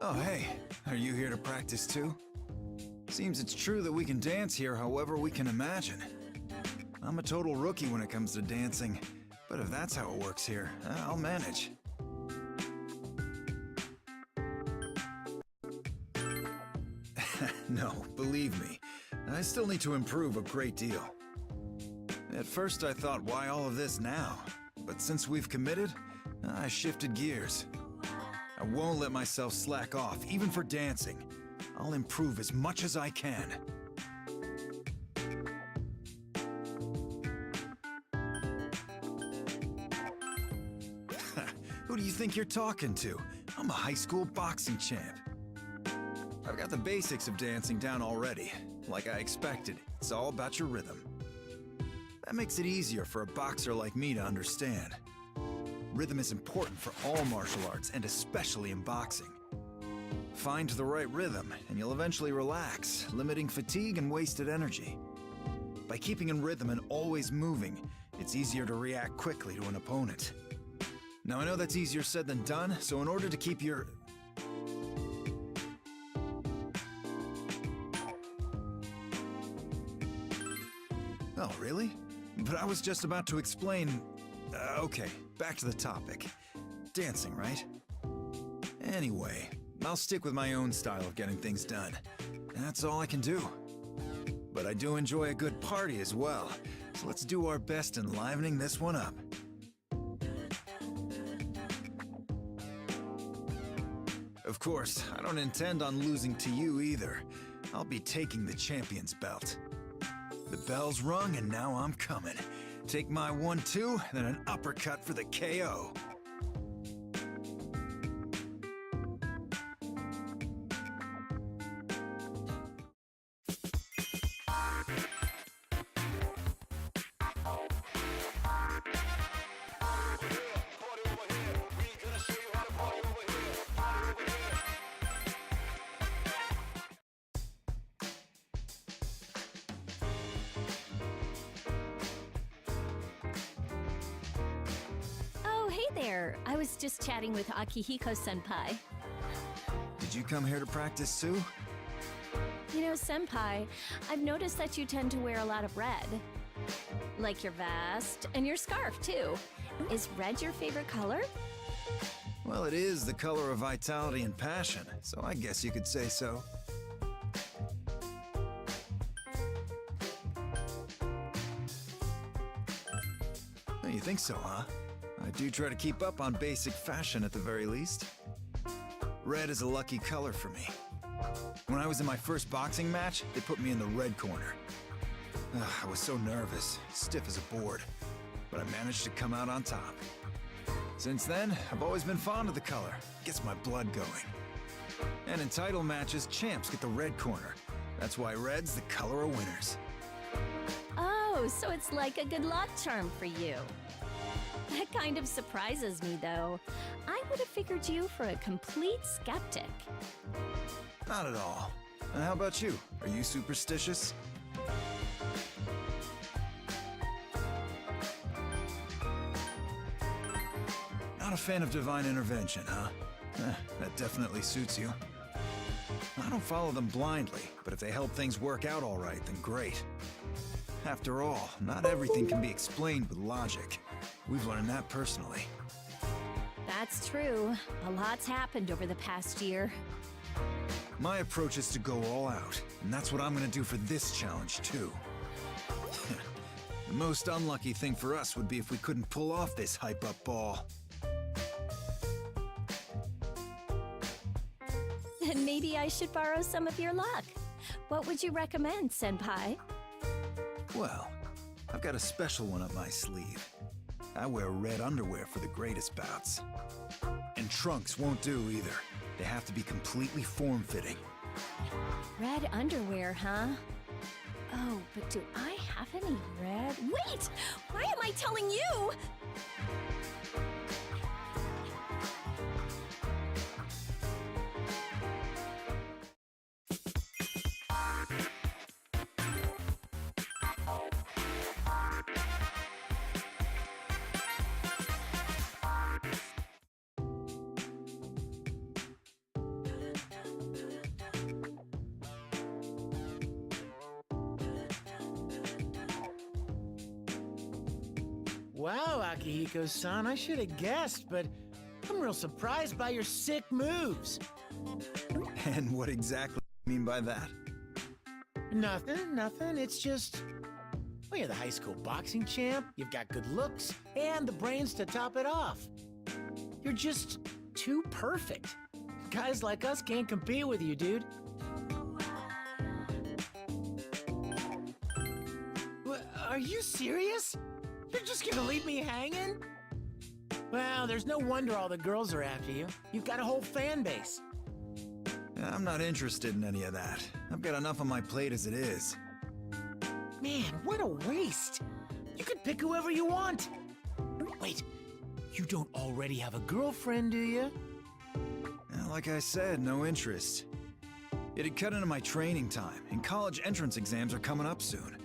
Oh, hey. Are you here to practice too? Seems it's true that we can dance here however we can imagine. I'm a total rookie when it comes to dancing, but if that's how it works here, I'll manage. No, believe me, I still need to improve a great deal. At first I thought, why all of this now? But since we've committed, I shifted gears. I won't let myself slack off, even for dancing. I'll improve as much as I can. Who do you think you're talking to? I'm a high school boxing champ. I've got the basics of dancing down already. Like I expected, it's all about your rhythm. That makes it easier for a boxer like me to understand. Rhythm is important for all martial arts, and especially in boxing. Find the right rhythm, and you'll eventually relax, limiting fatigue and wasted energy. By keeping in rhythm and always moving, it's easier to react quickly to an opponent. Now I know that's easier said than done, so in order to keep your... Oh, really? But I was just about to explain... okay, back to the topic. Dancing, right? Anyway, I'll stick with my own style of getting things done. That's all I can do. But I do enjoy a good party as well, so let's do our best enlivening this one up. Of course, I don't intend on losing to you either. I'll be taking the champion's belt. The bell's rung and now I'm coming. Take my 1-2, then an uppercut for the KO. There, I was just chatting with Akihiko-senpai. Did you come here to practice too? You know, senpai, I've noticed that you tend to wear a lot of red. Like your vest and your scarf, too. Is red your favorite color? Well, it is the color of vitality and passion, so I guess you could say so. Oh, you think so, huh? I do try to keep up on basic fashion at the very least. Red is a lucky color for me. When I was in my first boxing match, they put me in the red corner. I was so nervous, stiff as a board, but I managed to come out on top. Since then, I've always been fond of the color. It gets my blood going. And in title matches, champs get the red corner. That's why red's the color of winners. Oh, so it's like a good luck charm for you. That kind of surprises me, though. I would have figured you for a complete skeptic. Not at all. And how about you? Are you superstitious? Not a fan of divine intervention, huh? That definitely suits you. I don't follow them blindly, but if they help things work out all right, then great. After all, not everything can be explained with logic. We've learned that personally. That's true. A lot's happened over the past year. My approach is to go all out, and that's what I'm gonna do for this challenge, too. The most unlucky thing for us would be if we couldn't pull off this hype-up ball. Then maybe I should borrow some of your luck. What would you recommend, senpai? Well, I've got a special one up my sleeve. I wear red underwear for the greatest bouts. And trunks won't do either. They have to be completely form-fitting. Red underwear, huh? Oh, but do I have any red? Wait! Why am I telling you? Wow, Akihiko-san, I should have guessed, but I'm real surprised by your sick moves. And what exactly do you mean by that? Nothing. It's just... Well, you're the high school boxing champ, you've got good looks, and the brains to top it off. You're just too perfect. Guys like us can't compete with you, dude. Are you serious? You're just gonna leave me hanging? Well, there's no wonder all the girls are after you. You've got a whole fan base. I'm not interested in any of that. I've got enough on my plate as it is. Man, what a waste. You could pick whoever you want. Wait, you don't already have a girlfriend, do you? Like I said, no interest. It'd cut into my training time, and college entrance exams are coming up soon.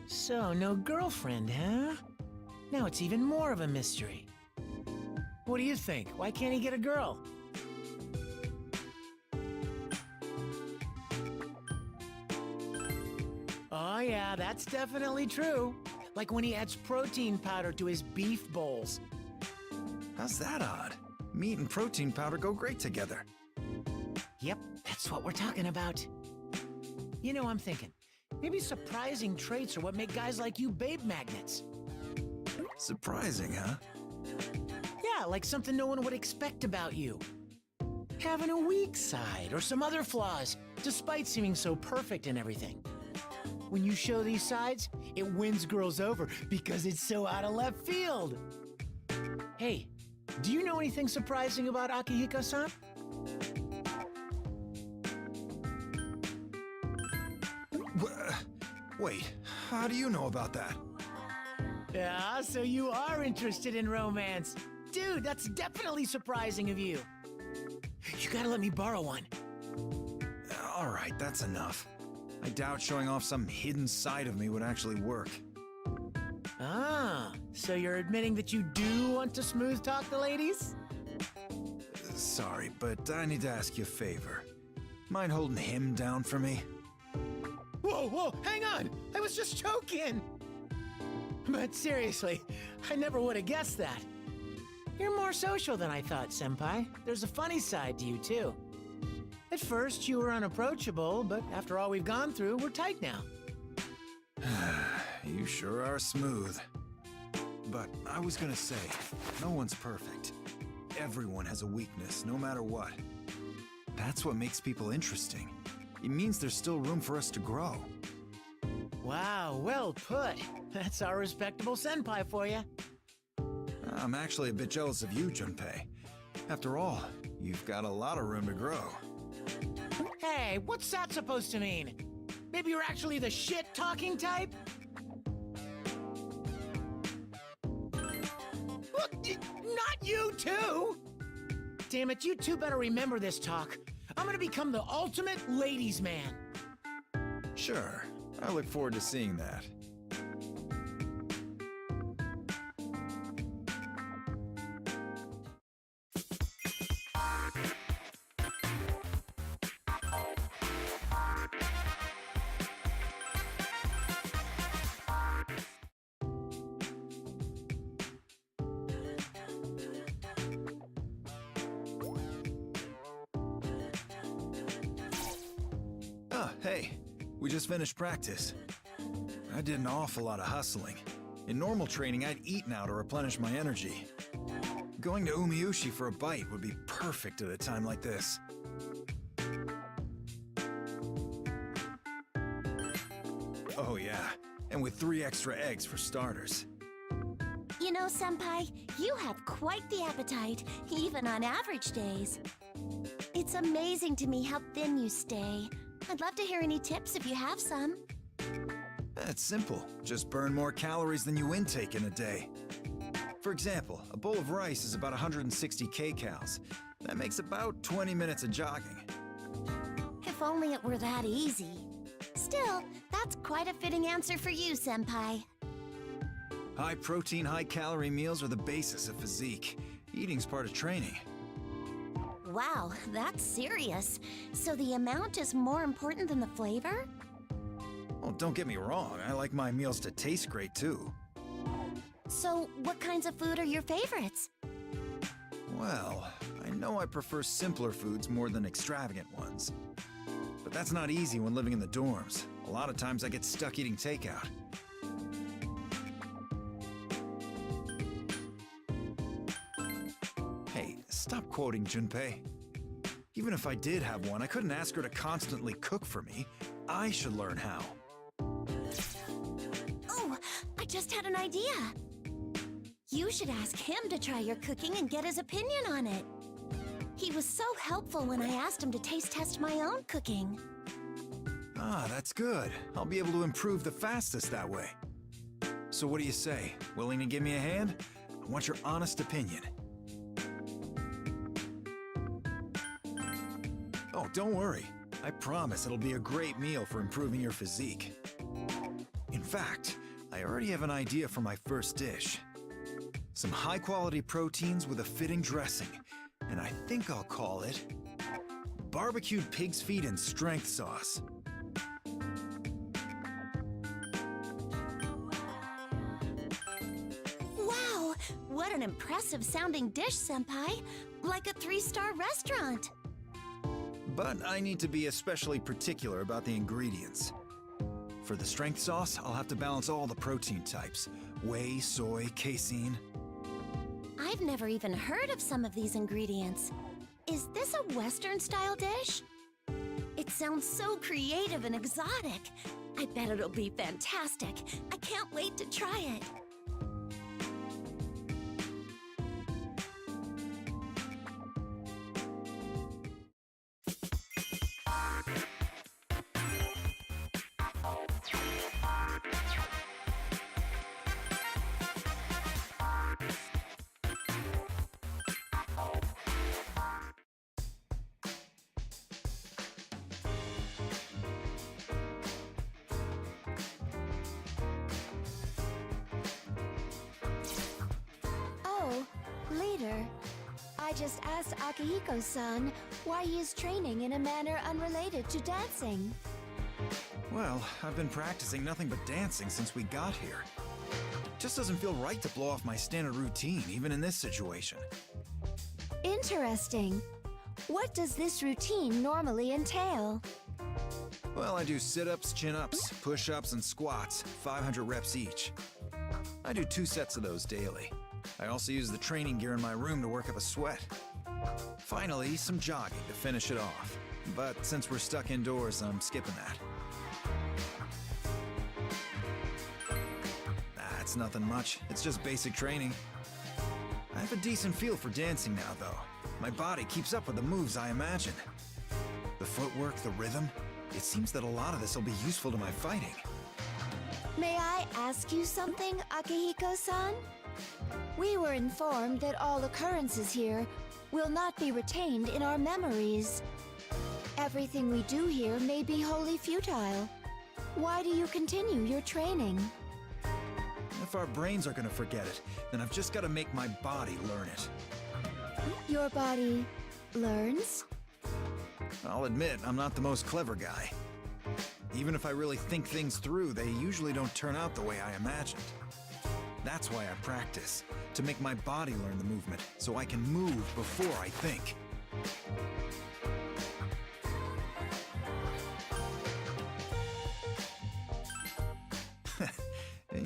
So, no girlfriend, huh? Now it's even more of a mystery. What do you think? Why can't he get a girl? Oh yeah, that's definitely true. Like when he adds protein powder to his beef bowls. How's that odd? Meat and protein powder go great together. Yep, that's what we're talking about. You know, I'm thinking, maybe surprising traits are what make guys like you babe magnets. Surprising, huh? Yeah, like something no one would expect about you. Having a weak side or some other flaws, despite seeming so perfect and everything. When you show these sides, it wins girls over because it's so out of left field. Hey, do you know anything surprising about Akihiko-san? Wait, how do you know about that? Yeah, so you are interested in romance. Dude, that's definitely surprising of you. You gotta let me borrow one. All right, that's enough. I doubt showing off some hidden side of me would actually work. Ah, so you're admitting that you do want to smooth talk the ladies? Sorry, but I need to ask you a favor. Mind holding him down for me? Whoa, hang on! I was just joking! But seriously, I never would have guessed that. You're more social than I thought, Senpai. There's a funny side to you, too. At first, you were unapproachable, but after all we've gone through, we're tight now. You sure are smooth. But I was gonna say, no one's perfect. Everyone has a weakness, no matter what. That's what makes people interesting. It means there's still room for us to grow. Wow, well put. That's our respectable senpai for you. I'm actually a bit jealous of you, Junpei. After all, you've got a lot of room to grow. Hey, what's that supposed to mean? Maybe you're actually the shit-talking type? What? Not you too! Damn it, you two better remember this talk. I'm gonna become the ultimate ladies' man. Sure, I look forward to seeing that. Hey, we just finished practice. I did an awful lot of hustling. In normal training, I'd eat now to replenish my energy. Going to Umiushi for a bite would be perfect at a time like this. Oh yeah, and with 3 extra eggs for starters. You know, Senpai, you have quite the appetite, even on average days. It's amazing to me how thin you stay. I'd love to hear any tips if you have some. It's simple. Just burn more calories than you intake in a day. For example, a bowl of rice is about 160 kcals. That makes about 20 minutes of jogging. If only it were that easy. Still, that's quite a fitting answer for you, Senpai. High protein, high calorie meals are the basis of physique. Eating's part of training. Wow, that's serious. So the amount is more important than the flavor? Well, don't get me wrong, I like my meals to taste great too. So, what kinds of food are your favorites? Well, I know I prefer simpler foods more than extravagant ones. But that's not easy when living in the dorms. A lot of times I get stuck eating takeout. Hey, stop quoting Junpei. Even if I did have one, I couldn't ask her to constantly cook for me. I should learn how. Oh, I just had an idea. You should ask him to try your cooking and get his opinion on it. He was so helpful when I asked him to taste test my own cooking. Ah, that's good. I'll be able to improve the fastest that way. So what do you say? Willing to give me a hand? I want your honest opinion. Oh, don't worry. I promise it'll be a great meal for improving your physique. In fact, I already have an idea for my first dish. Some high-quality proteins with a fitting dressing, and I think I'll call it barbecued pig's feet and strength sauce. Wow, what an impressive sounding dish, Senpai. Like a 3-star restaurant. But I need to be especially particular about the ingredients. For the strength sauce, I'll have to balance all the protein types: whey, soy, casein. I've never even heard of some of these ingredients. Is this a Western-style dish? It sounds so creative and exotic. I bet it'll be fantastic. I can't wait to try it. Later, I just asked Akihiko-san why he is training in a manner unrelated to dancing. Well, I've been practicing nothing but dancing since we got here. Just doesn't feel right to blow off my standard routine, even in this situation. Interesting. What does this routine normally entail? Well, I do sit-ups, chin-ups, push-ups, and squats, 500 reps each. I do 2 sets of those daily. I also use the training gear in my room to work up a sweat. Finally, some jogging to finish it off. But since we're stuck indoors, I'm skipping that. It's nothing much. It's just basic training. I have a decent feel for dancing now, though. My body keeps up with the moves I imagine. The footwork, the rhythm. It seems that a lot of this will be useful to my fighting. May I ask you something, Akihiko-san? We were informed that all occurrences here will not be retained in our memories. Everything we do here may be wholly futile. Why do you continue your training? If our brains are gonna forget it, then I've just gotta make my body learn it. Your body learns? I'll admit, I'm not the most clever guy. Even if I really think things through, they usually don't turn out the way I imagined. That's why I practice, to make my body learn the movement, so I can move before I think.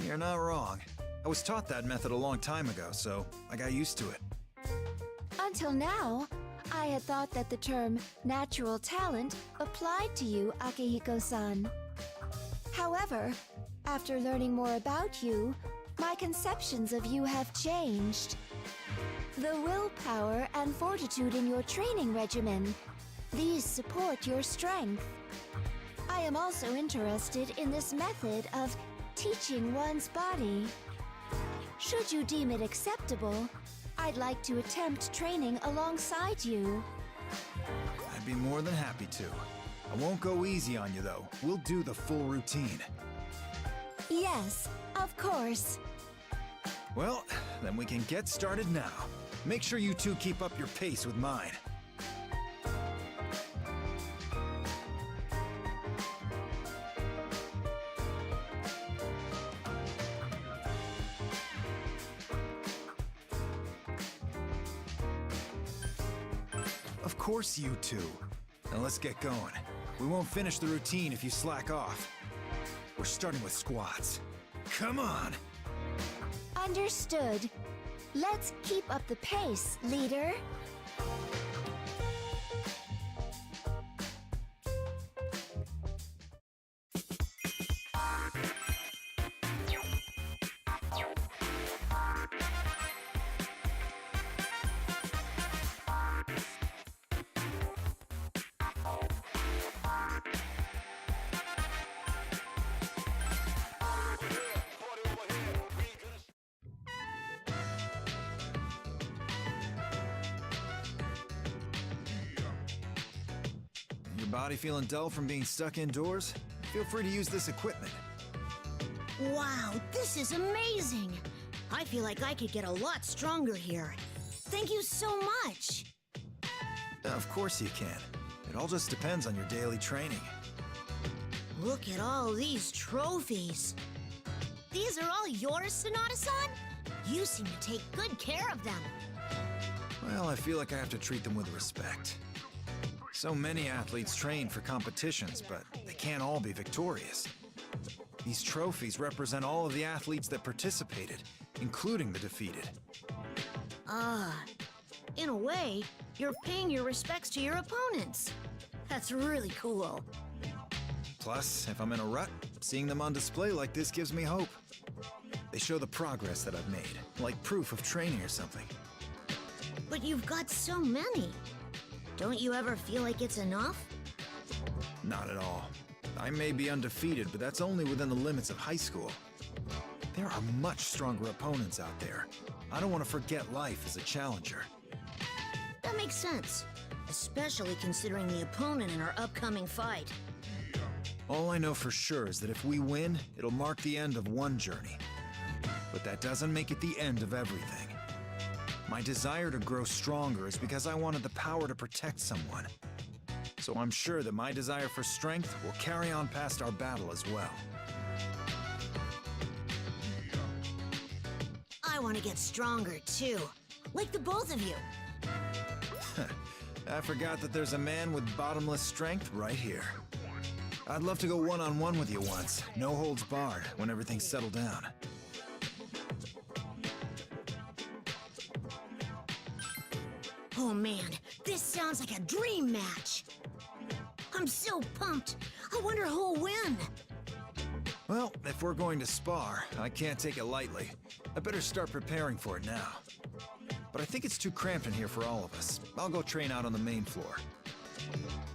You're not wrong. I was taught that method a long time ago, so I got used to it. Until now, I had thought that the term natural talent applied to you, Akihiko-san. However, after learning more about you, my conceptions of you have changed. The willpower and fortitude in your training regimen, these support your strength. I am also interested in this method of teaching one's body. Should you deem it acceptable, I'd like to attempt training alongside you. I'd be more than happy to. I won't go easy on you, though. We'll do the full routine. Yes, of course. Well, then we can get started now. Make sure you two keep up your pace with mine. course you two. Now let's get going. We won't finish the routine if you slack off. We're starting with squats. Come on! Understood. Let's keep up the pace, leader. Your body feeling dull from being stuck indoors? Feel free to use this equipment. Wow, this is amazing! I feel like I could get a lot stronger here. Thank you so much! Of course you can. It all just depends on your daily training. Look at all these trophies. These are all yours, Sanada-san? You seem to take good care of them. Well, I feel like I have to treat them with respect. So many athletes train for competitions, but they can't all be victorious. These trophies represent all of the athletes that participated, including the defeated. In a way, you're paying your respects to your opponents. That's really cool. Plus, if I'm in a rut, seeing them on display like this gives me hope. They show the progress that I've made, like proof of training or something. But you've got so many. Don't you ever feel like it's enough? Not at all. I may be undefeated, but that's only within the limits of high school. There are much stronger opponents out there. I don't want to forget life as a challenger. That makes sense, especially considering the opponent in our upcoming fight. All I know for sure is that if we win, it'll mark the end of one journey. But that doesn't make it the end of everything. My desire to grow stronger is because I wanted the power to protect someone. So I'm sure that my desire for strength will carry on past our battle as well. I want to get stronger too, like the both of you. I forgot that there's a man with bottomless strength right here. I'd love to go one-on-one with you once, no holds barred, when everything's settled down. Oh man, this sounds like a dream match. I'm so pumped. I wonder who'll win. Well, if we're going to spar, I can't take it lightly. I better start preparing for it now. But I think it's too cramped in here for all of us. I'll go train out on the main floor.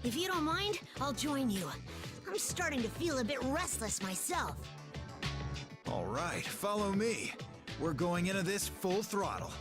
If you don't mind, I'll join you. I'm starting to feel a bit restless myself. All right, follow me. We're going into this full throttle.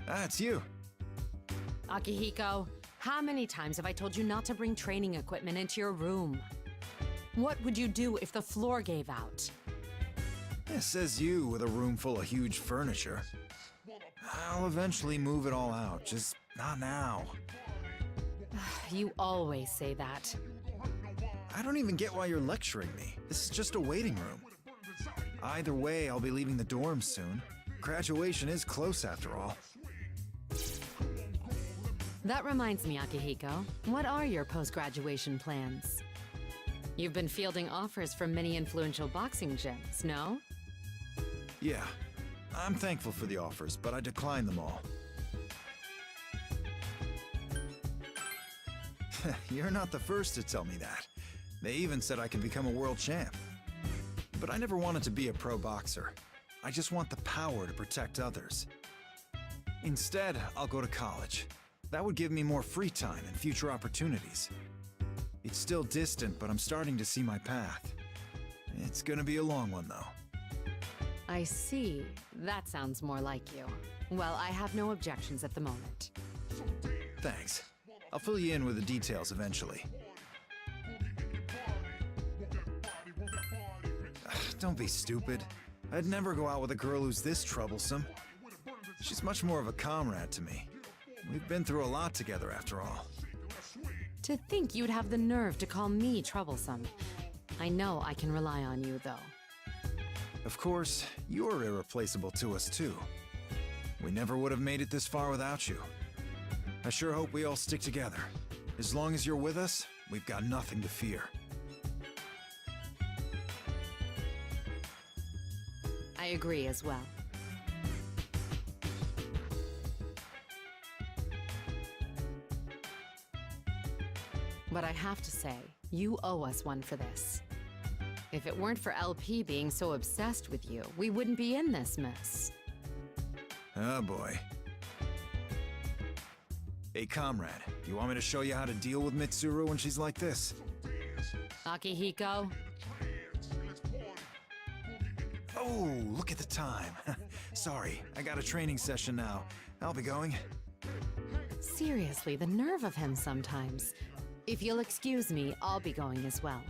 Ah, it's you. Akihiko, how many times have I told you not to bring training equipment into your room? What would you do if the floor gave out? It says you with a room full of huge furniture. I'll eventually move it all out, just not now. You always say that. I don't even get why you're lecturing me. This is just a waiting room. Either way, I'll be leaving the dorm soon. Graduation is close after all. That reminds me, Akihiko. What are your post-graduation plans? You've been fielding offers from many influential boxing gyms, no? Yeah, I'm thankful for the offers, but I declined them all. You're not the first to tell me that. They even said I could become a world champ. But I never wanted to be a pro boxer. I just want the power to protect others. Instead, I'll go to college. That would give me more free time and future opportunities. It's still distant, but I'm starting to see my path. It's gonna be a long one, though. I see. That sounds more like you. Well, I have no objections at the moment. Thanks. I'll fill you in with the details eventually. Don't be stupid. I'd never go out with a girl who's this troublesome. She's much more of a comrade to me. We've been through a lot together after all. To think you'd have the nerve to call me troublesome. I know I can rely on you, though. Of course, you're irreplaceable to us too. We never would have made it this far without you. I sure hope we all stick together. As long as you're with us, we've got nothing to fear. I agree as well. But I have to say, you owe us one for this. If it weren't for LP being so obsessed with you, we wouldn't be in this mess. Oh boy. Hey comrade, you want me to show you how to deal with Mitsuru when she's like this? Akihiko? Oh, look at the time. Sorry, I got a training session now. I'll be going. Seriously, the nerve of him sometimes. If you'll excuse me, I'll be going as well.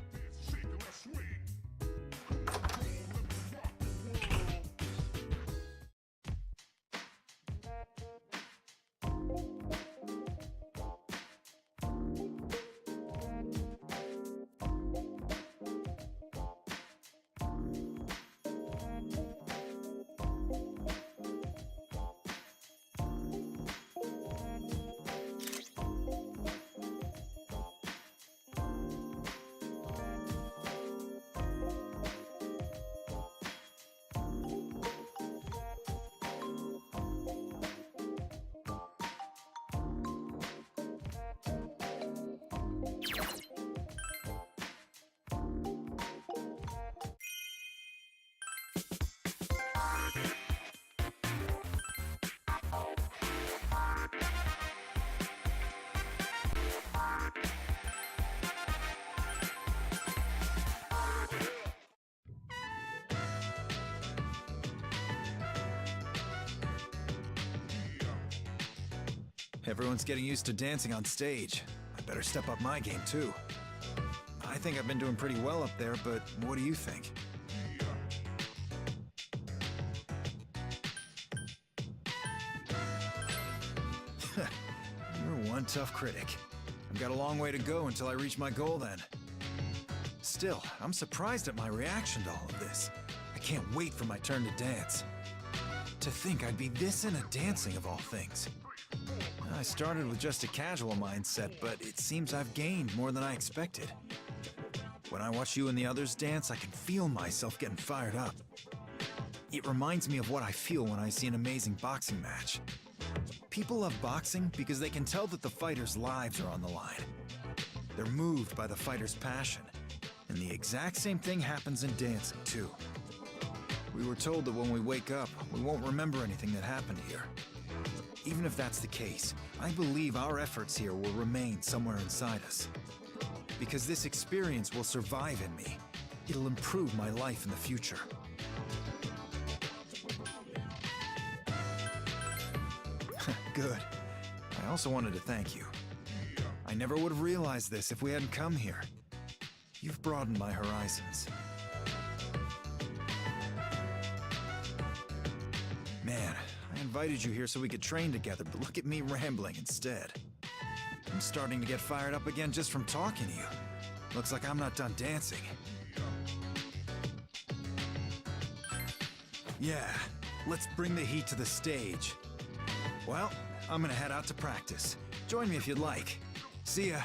Everyone's getting used to dancing on stage. I better step up my game too. I think I've been doing pretty well up there, but what do you think? You're one tough critic. I've got a long way to go until I reach my goal then. Still, I'm surprised at my reaction to all of this. I can't wait for my turn to dance. To think I'd be this into dancing of all things. I started with just a casual mindset, but it seems I've gained more than I expected. When I watch you and the others dance, I can feel myself getting fired up. It reminds me of what I feel when I see an amazing boxing match. People love boxing because they can tell that the fighters' lives are on the line. They're moved by the fighter's passion. And the exact same thing happens in dancing, too. We were told that when we wake up, we won't remember anything that happened here. Even if that's the case, I believe our efforts here will remain somewhere inside us. Because this experience will survive in me. It'll improve my life in the future. good. I also wanted to thank you. I never would have realized this if we hadn't come here. You've broadened my horizons. Man, I invited you here so we could train together, but look at me rambling instead. I'm starting to get fired up again just from talking to you. Looks like I'm not done dancing. Yeah, let's bring the heat to the stage. Well, I'm gonna head out to practice. Join me if you'd like. See ya.